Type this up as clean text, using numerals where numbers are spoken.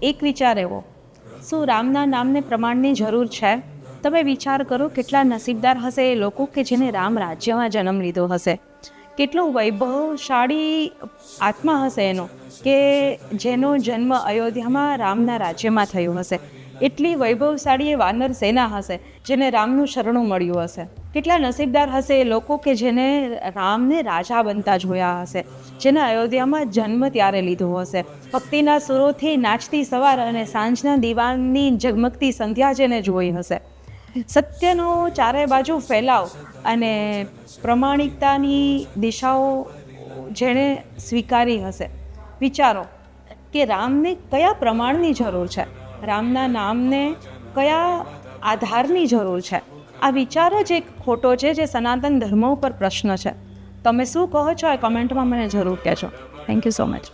એક વિચાર એવો, શું રામના નામને પ્રમાણની જરૂર છે? તમે વિચાર કરો કેટલા નસીબદાર હશે એ લોકો કે જેને રામ રાજ્યમાં જન્મ લીધો હશે. કેટલો વૈભવશાળી આત્મા હશે એનો કે જેનો જન્મ અયોધ્યામાં રામના રાજ્યમાં થયો હશે. એટલી વૈભવશાળી એ વાનર સેના હશે જેને રામનું શરણું મળ્યું હશે. કેટલા નસીબદાર હશે એ લોકો કે જેને રામને રાજા બનતા જોયા હશે, જેને અયોધ્યામાં જન્મ ત્યારે લીધો હશે. ભક્તિના સુરોથી નાચતી સવાર અને સાંજના દીવાની ઝગમગતી સંધ્યા જેને જોઈ હશે. સત્યનો ચારે બાજુ ફેલાવ અને પ્રમાણિકતાની દિશાઓ જેણે સ્વીકારી હશે. વિચારો કે રામને કયા પ્રમાણની જરૂર છે, રામના નામને કયા આધારની જરૂર છે. આ વિચારો જ એક ખોટો છે જે સનાતન ધર્મ ઉપર પ્રશ્ન છે. તમે શું કહો છો એ કમેન્ટમાં મને જરૂર કહેજો. Thank you so much.